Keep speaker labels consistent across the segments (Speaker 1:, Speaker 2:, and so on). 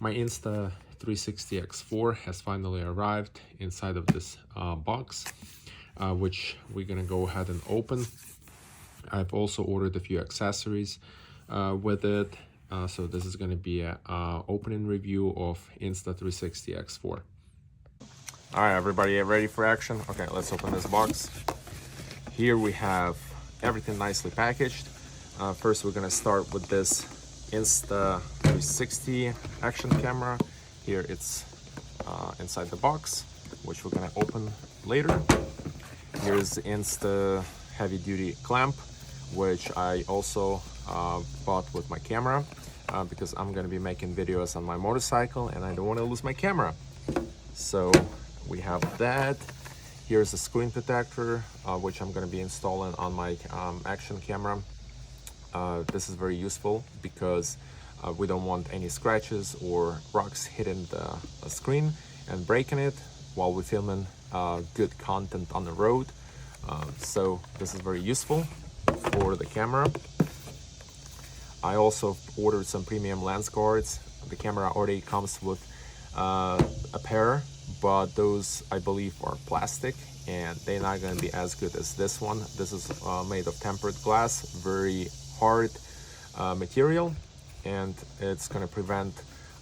Speaker 1: My Insta360 X4 has finally arrived inside of this box, which we're gonna go ahead and open. I've also ordered a few accessories with it, so this is gonna be a opening review of Insta360 X4. All right, everybody, ready for action? Okay, let's open this box. Here we have everything nicely packaged. First, we're gonna start with this Insta360 action camera. Here it's inside the box, which we're gonna open later. Here's the Insta heavy duty clamp, which I also bought with my camera because I'm gonna be making videos on my motorcycle and I don't wanna lose my camera. So we have that. Here's a screen protector, which I'm gonna be installing on my action camera. This is very useful because we don't want any scratches or rocks hitting the screen and breaking it while we're filming good content on the road. So this is very useful for the camera. I also ordered some premium lens guards. The camera already comes with a pair, but those I believe are plastic and they're not going to be as good as this one. This is made of tempered glass, very hard material, and it's going to prevent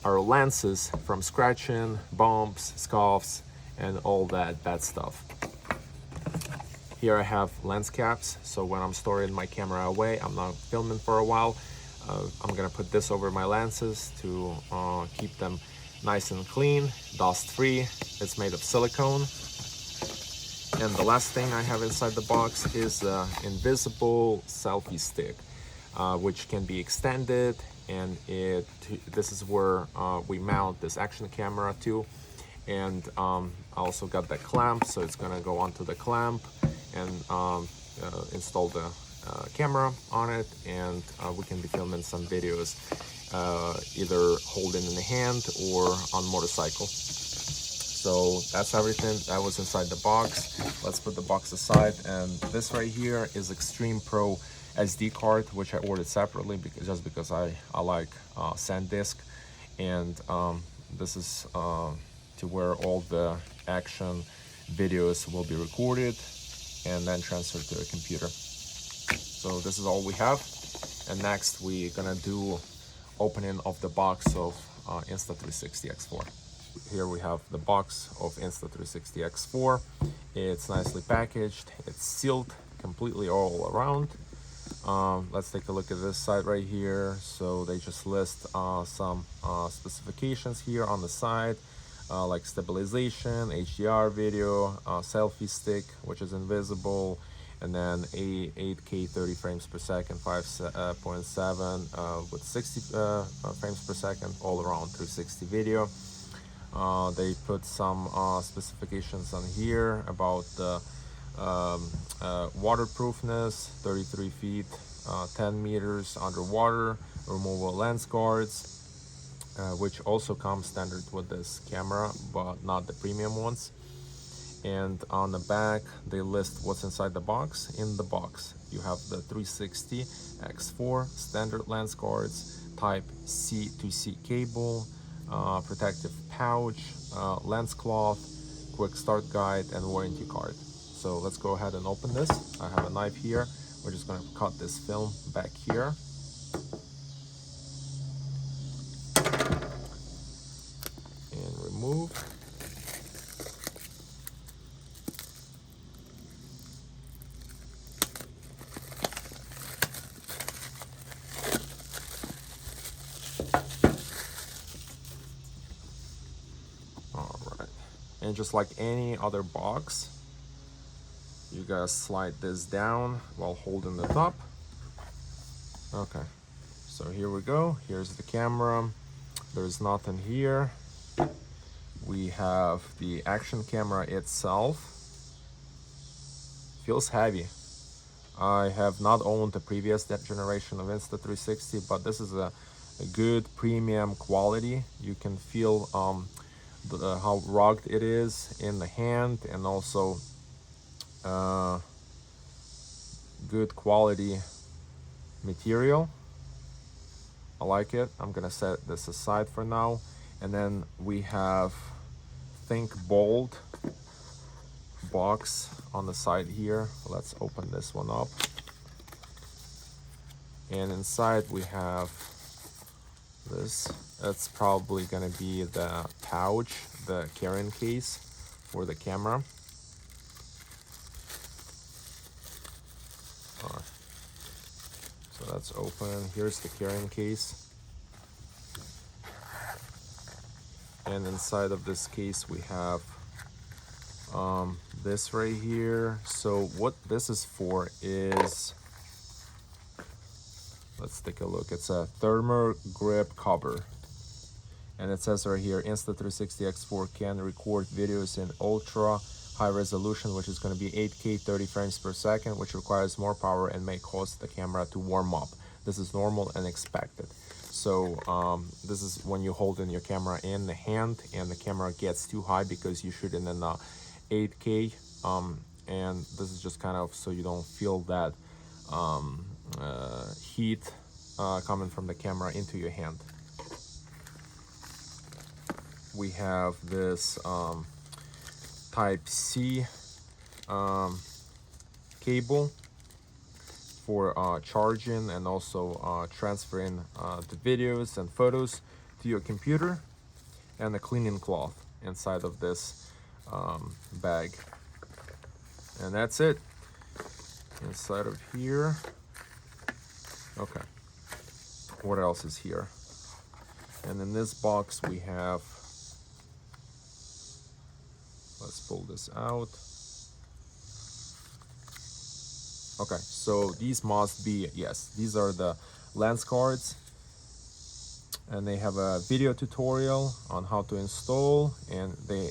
Speaker 1: our lenses from scratching, bumps, scuffs, and all that bad stuff. Here I have lens caps, so when I'm storing my camera away, I'm not filming for a while, I'm gonna put this over my lenses to keep them nice and clean, dust free. It's made of silicone. And the last thing I have inside the box is the invisible selfie stick, which can be extended, and this is where we mount this action camera to. And I also got that clamp, so it's gonna go onto the clamp and install the camera on it, and we can be filming some videos either holding in the hand or on motorcycle. So that's everything that was inside the box. Let's put the box aside, and this right here is Extreme Pro SD card, which I ordered separately because I like SanDisk, and this is to where all the action videos will be recorded and then transferred to a computer. So this is all we have, and next we're gonna do opening of the box of Insta360 X4. Here we have the box of Insta360 X4. It's nicely packaged, it's sealed completely all around. Let's take a look at this side right here. So they just list some specifications here on the side, like stabilization, HDR video, selfie stick, which is invisible, and then 8K 30 frames per second, 5.7 with 60 frames per second, all around 360 video. They put some specifications on here about the waterproofness, 33 feet, 10 meters underwater, removable lens guards, which also comes standard with this camera, but not the premium ones. And on the back, they list what's inside the box. In the box, you have the 360 X4 standard lens guards, type C to C cable, protective pouch, lens cloth, quick start guide, and warranty card. So let's go ahead and open this. I have a knife here. We're just going to cut this film back here. And remove. All right. And just like any other box, you guys slide this down while holding the top. Okay, so here we go. Here's the camera. There's nothing here. We have the action camera itself. Feels heavy. I have not owned the previous generation of Insta360, but this is a good premium quality. You can feel how rugged it is in the hand, and also good quality material. I like it. I'm gonna set this aside for now, And then we have Think Bold box on the side here. Let's open this one up. And inside we have this. That's probably gonna be the pouch, the carrying case for the camera. So that's open. Here's the carrying case. And inside of this case we have this right here. So what this is for is, let's take a look. It's a thermal grip cover. And it says right here, Insta360 X4 can record videos in ultra high resolution, which is going to be 8K 30 frames per second, which requires more power and may cause the camera to warm up. This is normal and expected. So this is when you hold in your camera in the hand and the camera gets too high because you shoot in an 8K, and this is just kind of so you don't feel that heat coming from the camera into your hand. We have this Type-C cable for charging and also transferring the videos and photos to your computer, and a cleaning cloth inside of this bag. And that's it. Inside of here. Okay. What else is here? And in this box we have, let's pull this out. Okay, so these must be, yes, these are the lens cards, and they have a video tutorial on how to install, and they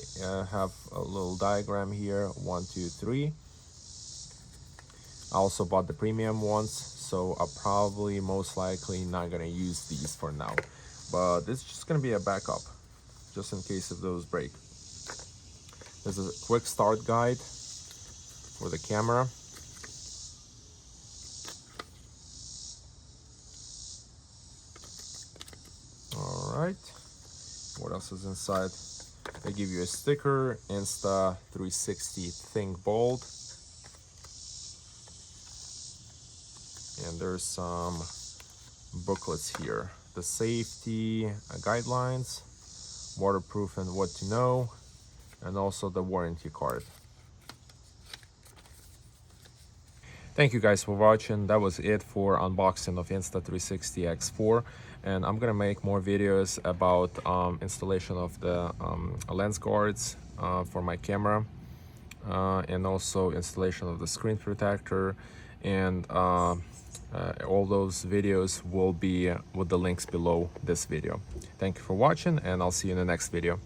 Speaker 1: have a little diagram here, 1, 2, 3. I also bought the premium ones, so I'm probably most likely not gonna use these for now, but it's just gonna be a backup just in case if those break. This is a quick start guide for the camera. All right, what else is inside? They give you a sticker, Insta360 Think Bold. And there's some booklets here. The safety guidelines, waterproof and what to know, and also the warranty card. Thank you guys for watching. That was it for unboxing of Insta360 X4, and I'm gonna make more videos about installation of the lens guards for my camera, and also installation of the screen protector, and all those videos will be with the links below this video. Thank you for watching, and I'll see you in the next video.